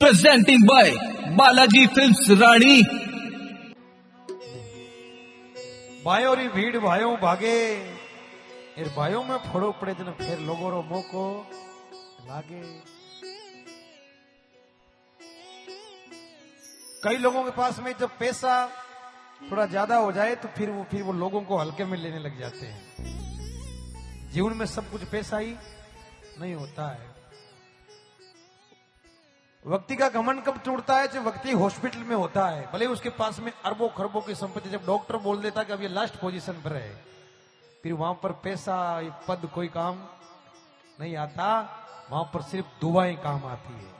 Presenting by Balaji Films Rani। भाइयों री भीड़ भाइयों भागे एर भाइयों में फोड़ो पड़े जन फिर लोगों रो मोको लागे। कई लोगों के पास में जब पैसा थोड़ा ज्यादा हो जाए तो फिर वो लोगों को हल्के में लेने लग जाते हैं। जीवन में सब कुछ पैसा ही नहीं होता है। व्यक्ति का घमंड कब टूटता है जब व्यक्ति हॉस्पिटल में होता है, भले उसके पास में अरबों खरबों की संपत्ति, जब डॉक्टर बोल देता कि अब ये लास्ट पोजीशन पर है, फिर वहां पर पैसा पद कोई काम नहीं आता, वहां पर सिर्फ दुआएं काम आती है।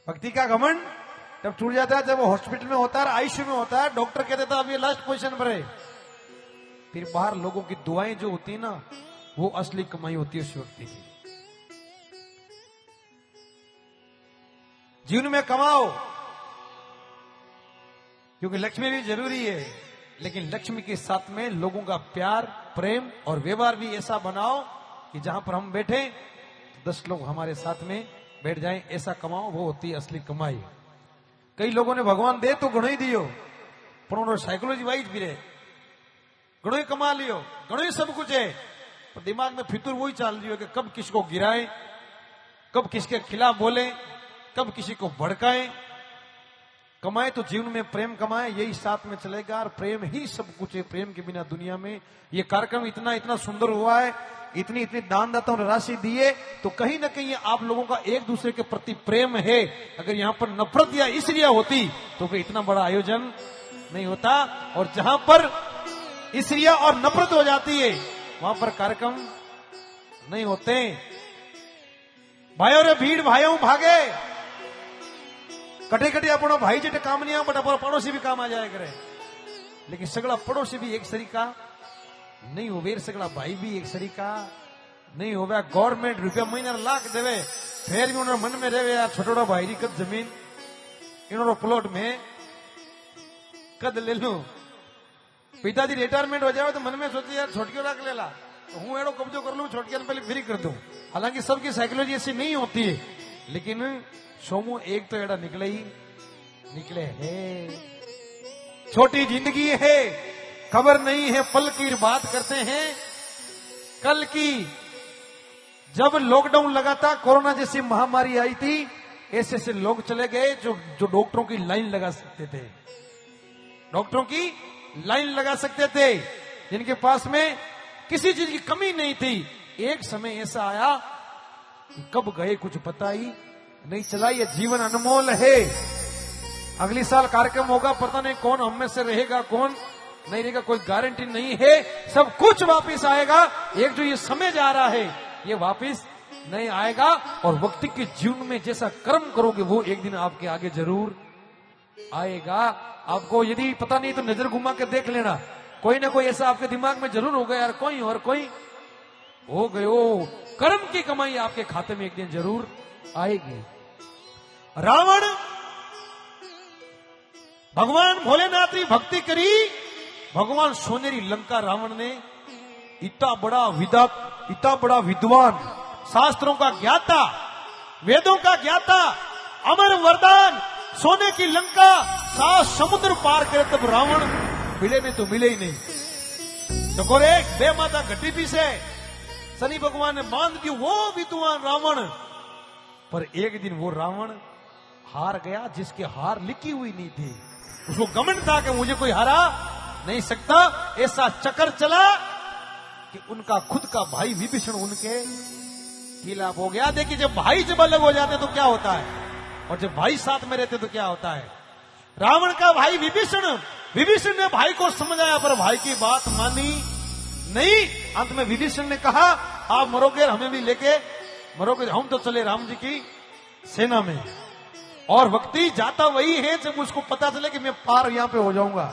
व्यक्ति का घमंड तब टूट जाता है जब वो हॉस्पिटल में होता है, आईसीयू में होता है, डॉक्टर कह देता अब ये लास्ट पोजीशन पर है, फिर बाहर लोगों की दुआएं जो होती है ना, वो असली कमाई होती है उस व्यक्ति की। जीवन में कमाओ क्योंकि लक्ष्मी भी जरूरी है, लेकिन लक्ष्मी के साथ में लोगों का प्यार प्रेम और व्यवहार भी ऐसा बनाओ कि जहां पर हम बैठे 10 लोग हमारे साथ में बैठ जाएं, ऐसा कमाओ, वो होती है असली कमाई। कई लोगों ने भगवान दे तो घणो ही दियो, पर उन्होंने साइकोलॉजी वाइज भी रहे, घणो ही कमा लियो, घणो ही सब कुछ है, पर दिमाग में फितूर वही चाल रही हो कि कब किसको गिराए, कब किसके खिलाफ बोले, कब किसी को भड़काए। कमाए तो जीवन में प्रेम कमाए, यही साथ में चलेगा, और प्रेम ही सब कुछ है। प्रेम के बिना दुनिया में ये कार्यक्रम इतना इतना सुंदर हुआ है, इतनी इतनी दानदाताओं ने राशि दी है, तो कहीं ना कहीं आप लोगों का एक दूसरे के प्रति प्रेम है। अगर यहाँ पर नफरत या ईर्ष्या होती तो फिर इतना बड़ा आयोजन नहीं होता, और जहां पर ईर्ष्या और नफरत हो जाती है वहां पर कार्यक्रम नहीं होते। भाइयों रे भीड़ भाइयों भागे, कटे कटे अपनो भाई जेटे काम नहीं आ, बट अपना पड़ोसी भी काम आ जाए करे, लेकिन सगड़ा पड़ोसी भी एक सरीका नहीं होवे, सगड़ा भाई भी एक सरीका नहीं होवे। गवर्नमेंट रुपया महीना लाख देवे, फिर भी उन्होंने मन में रहे यार छोटोड़ा भाई री कद जमीन इन्होंने प्लॉट में कद ले लू, पिताजी रिटायरमेंट हो जाए तो मन में सोचे यार छोटकियों रख लेला तो हूं एड़ो कब्जो कर लू, छोटकियों पहले फ्री कर दूं। हालांकि सबकी साइकोलॉजी ऐसी नहीं होती है, लेकिन सोमू एक तो एड़ा निकले ही निकले है। छोटी जिंदगी है, खबर नहीं है पल की बात करते हैं कल की। जब लॉकडाउन लगा था, कोरोना जैसी महामारी आई थी, ऐसे ऐसे लोग चले गए जो डॉक्टरों की लाइन लगा सकते थे, डॉक्टरों की लाइन लगा सकते थे, जिनके पास में किसी चीज की कमी नहीं थी। एक समय ऐसा आया कि कब गए कुछ पता ही नहीं चला। ये जीवन अनमोल है। अगली साल कार्यक्रम होगा, पता नहीं कौन हम में से रहेगा कौन नहीं रहेगा, कोई गारंटी नहीं है। सब कुछ वापस आएगा, एक जो ये समय जा रहा है ये वापस नहीं आएगा। और व्यक्ति के जीवन में जैसा कर्म करोगे वो एक दिन आपके आगे जरूर आएगा। आपको यदि पता नहीं तो नजर घुमा के देख लेना, कोई ना कोई ऐसा आपके दिमाग में जरूर होगा यार कोई और कोई हो गयो। कर्म की कमाई आपके खाते में एक दिन जरूर आएगी। रावण भगवान भोलेनाथ की भक्ति करी, भगवान सोनेरी लंका रावण ने, इतना बड़ा विद्वान, शास्त्रों का ज्ञाता, वेदों का ज्ञाता, अमर वरदान, सोने की लंका, 7 समुद्र पार करे तब रावण मिले नहीं तो मिले ही नहीं। तो गोरे बे माता घटी भी से शनि भगवान ने बांध दी वो विद्वान रावण, पर एक दिन वो रावण हार गया जिसके हार लिखी हुई नहीं थी। उसको घमंड था कि मुझे कोई हरा नहीं सकता। ऐसा चक्कर चला कि उनका खुद का भाई विभीषण उनके खिलाफ हो गया। देखिए जब भाई जब अलग हो जाते तो क्या होता है, और जब भाई साथ में रहते तो क्या होता है। रावण का भाई विभीषण ने भाई को समझाया, पर भाई की बात मानी नहीं। अंत में विभीषण ने कहा आप मरोगे, हमें भी लेके मरोगे, हम तो चले राम जी की सेना में। और व्यक्ति जाता वही है जब उसको पता चले कि मैं पार यहां पे हो जाऊंगा,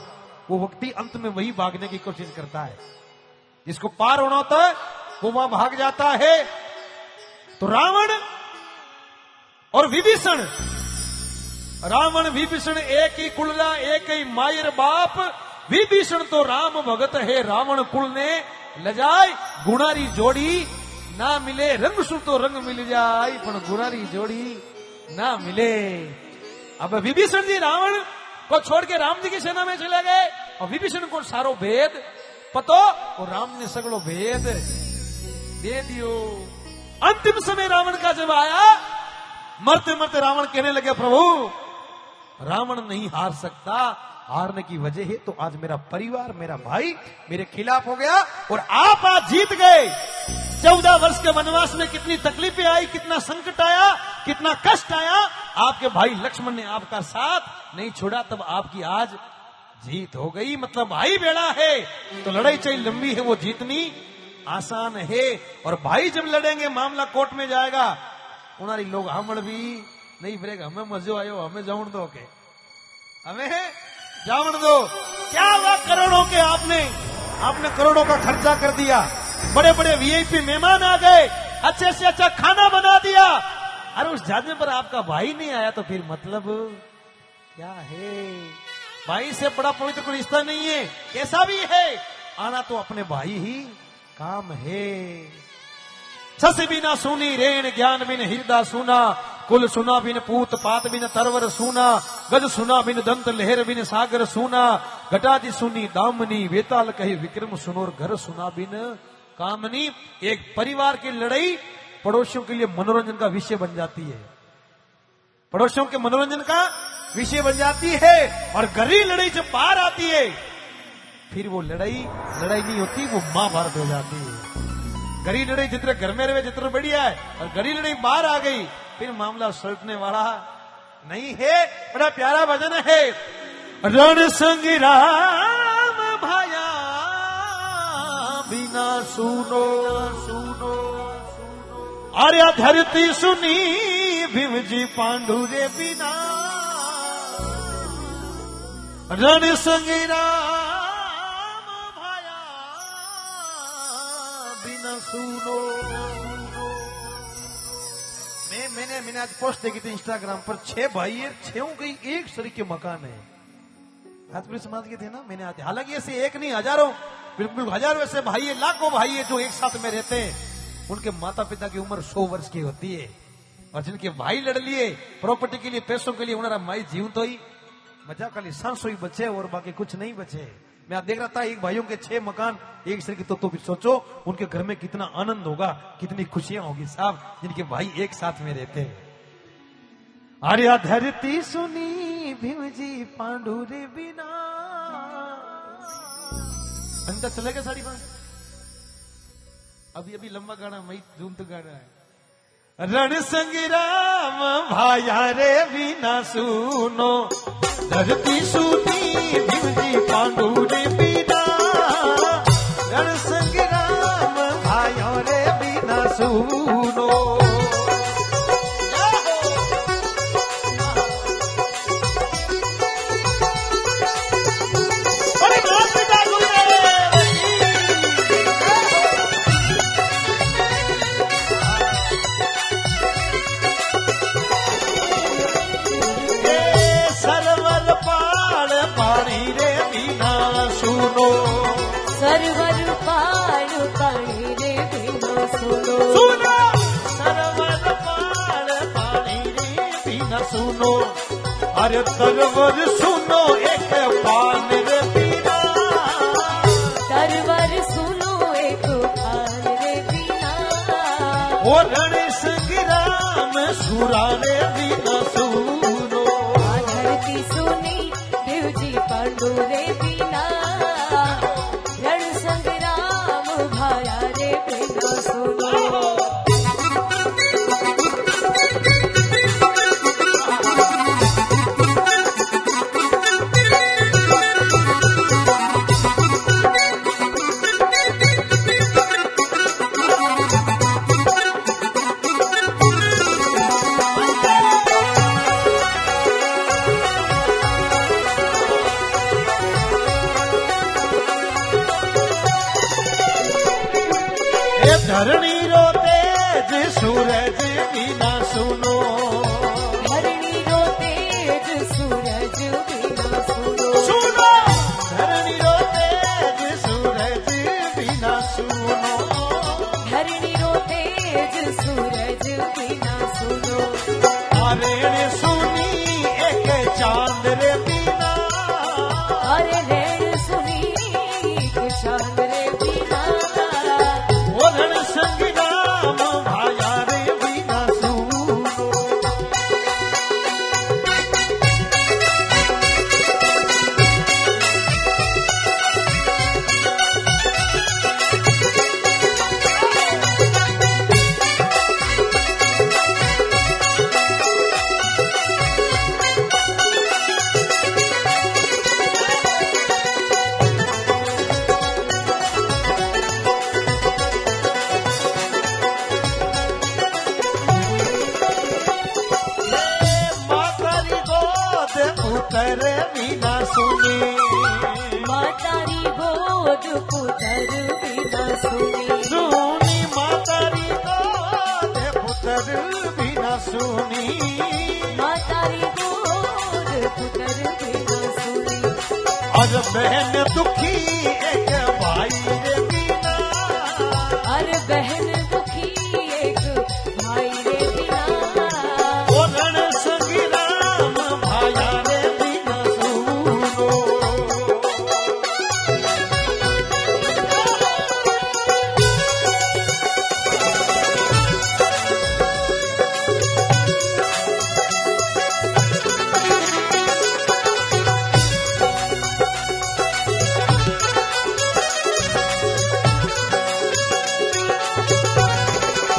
वो व्यक्ति अंत में वही भागने की कोशिश करता है। जिसको पार होना होता है वो वहां भाग जाता है। तो रावण और विभीषण, रावण विभीषण एक ही कुलरा एक ही मायर बाप, विभीषण तो राम भगत है, रावण कुल ने लजाय गुणारी जोड़ी ना मिले रंग सु तो रंग मिल जाए, पण गुणारी जोड़ी ना मिले। अब विभीषण जी रावण को छोड़ के राम जी की सेना में चले गए और विभीषण को सारो भेद पतो और राम ने सगड़ो भेद दे दियो। अंतिम समय रावण का जब आया, मरते मरते रावण कहने लगे प्रभु रावण नहीं हार सकता, हारने की वजह है तो आज मेरा परिवार मेरा भाई मेरे खिलाफ हो गया और आप आज जीत गए। 14 वर्ष के वनवास में कितनी तकलीफें आई, कितना संकट आया, कितना कष्ट आया, आपके भाई लक्ष्मण ने आपका साथ नहीं छोड़ा, तब आपकी आज जीत हो गई। मतलब भाई बेड़ा है तो लड़ाई चाहे लंबी है वो जीतनी आसान है। और भाई जब लड़ेंगे मामला कोर्ट में जाएगा, उनारी लोग हमड़ भी नहीं फिरेगा, हमें मजो आयो हमें जाउण दो के हमें जाउण दो। क्या हुआ करोड़ों के आपने करोड़ों का खर्चा कर दिया, बड़े बड़े वीआईपी मेहमान आ गए, अच्छे से अच्छा खाना बना दिया, अरे उस जाने पर आपका भाई नहीं आया तो फिर मतलब क्या है? भाई से बड़ा पवित्र कोई रिश्ता नहीं है, कैसा भी है आना तो अपने भाई ही काम है। सस बिना सुनी रेण ज्ञान बिन हृदय सुना, कुल सुना बिन पूत पात बिन तरवर सुना, गज सुना बिन दंत लहर बिन सागर सुना, घटाजी सुनी दामनी वेताल कहे विक्रम सुनोर घर सुना बिन कामनी। एक परिवार की लड़ाई पड़ोसियों के लिए मनोरंजन का विषय बन जाती है, पड़ोसियों के मनोरंजन का विषय बन जाती है। और गहरी लड़ाई जब बाहर आती है फिर वो लड़ाई नहीं होती, वो महाभारत हो जाती है। गहरी लड़ाई जितने घर में रहे जितना बढ़िया है, और गहरी लड़ाई बाहर आ गई फिर मामला सलटने वाला नहीं है। बड़ा प्यारा भजन है, रण संग्राम भाया बिना सुनो सुनो, आर्या धरती सुनी भीम जी पांडु रे बिना, रण संग्राम भाया बिना सुनो। मैंने आज पोस्ट देखी थी इंस्टाग्राम पर, 6 भाई है, 6 कई एक शरीक के मकान है, राजपुरी समाज के थे ना। मैंने आते, हालांकि ऐसे एक नहीं हजारों, बिल्कुल हजारों ऐसे भाई है, लाखों भाई है जो एक साथ में रहते हैं। उनके माता पिता की उम्र 100 वर्ष की होती है, और जिनके भाई लड़ लिए प्रॉपर्टी के लिए पैसों के लिए, उन्होंने माई जीव तो ही मजा खाली सांसो ही बचे और बाकी कुछ नहीं बचे। मैं आप देख रहा था एक भाइयों के 6 मकान एक शरीक, तो भी सोचो उनके घर में कितना आनंद होगा, कितनी खुशियां होगी साहब, जिनके भाई एक साथ में रहते हैं। आर्या धरती सुनी भीम जी पांडु रे बिना, अंदर चलेगा 5:30, अभी लंबा गाना मई जून तक गाना है। रण संग्राम भाया रे बिना सुनो, धरती सुनी भीम जी पांडु रे बिना, रण संग्राम भाया रे बिना सुनो। सरवर पार पानी रे बिना सुनो, सरवर पार पानी रे बिना सुनो, अरे तरवर सुनो एक पान रे बिना, तरवर सुनो एक पान रे बिना, ओ रण संग्राम सुरा रे बिना सुनो, धरती सुनी देव जी पांडु रे बिना, रण संग्राम भाया रे बिना सुनो। धरणी रो तेज सूरज बिना सुनो, धरणी रो तेज सूरज बिना सुनो, सुनो धरणी रो तेज सूरज बिना सुनो, धरणी रो तेज सूरज बिना सुनो, अरे पुत्र बिना सुनी मातारी गोद पुत्र बिना सुनी सुनी मातारी गोद पुत्र बिना सुनी मातारी गोद पुत्र बिना सुनी और बहन दुखी एक भाई रे बिना अरे बहन दुखी एक भाई रे बिना ओ रण संगी राम भाया रे बिना सुनो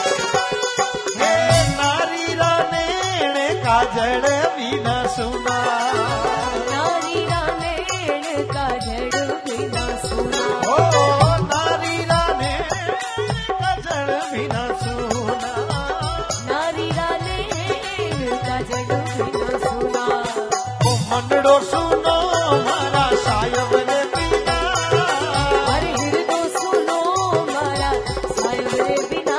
हे नारी रानेण काजल बिना सुना नारी रामेण का जड़ बिना सुना ओ नारी रानेण काजल बिना सुना नारी रामेण का जड़ बिना सुना ओ मंडड़ो सुनो मारा सायब रे बिना अरे हृदय सुनो मारा सायब रे बिना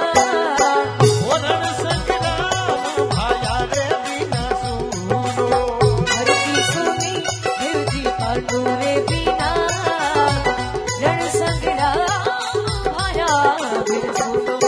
ओ रण संग राम भाया रे बिना सुनो धरती सुनी हृदय पांडु रे बिना रण संगड़ा भाया बिन सुनो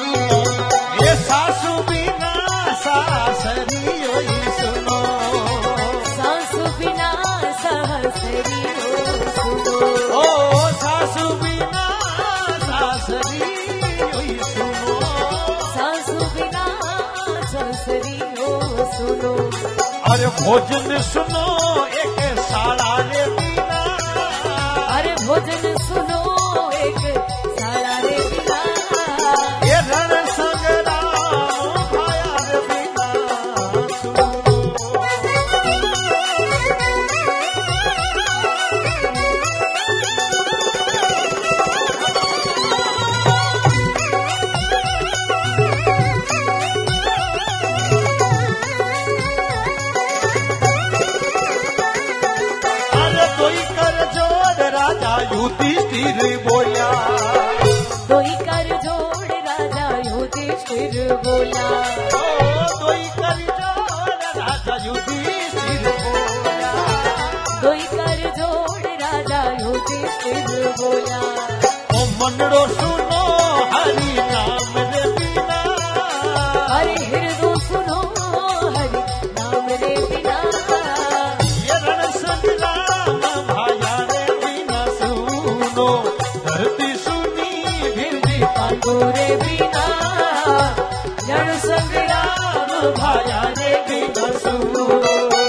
ये सासू बिना सासरी होई सुनो सासु बिना सहसरी हो सुनो ओ सासू बिना सासरी होई सुनो सासु बिना सहसरी हो सुनो अरे भोजन सुनो एक साड़ा रे बिना अरे भोजन सुनो एक साड़ा रे बिना ये रण संग राम भाया रे बिना सुनो अरे कोई कर जोड़ राजा युधिष्ठिर बोया कोई कर जोड़ राजा युधिष्ठिर बोला ओ कोई कर जोड़ राजा युधिष्ठिर बोया कोई कर जोड़ राजा युधिष्ठिर बोला ओ मंडड़ो सुनो हरि नाम रे बिना अरे हृदय सुनो हरि नाम रे बिना ये रण संग राम भाया रे बिना सुनो धरती सुनी भिंडी पांडु रे बिना रण संग राम भाया रे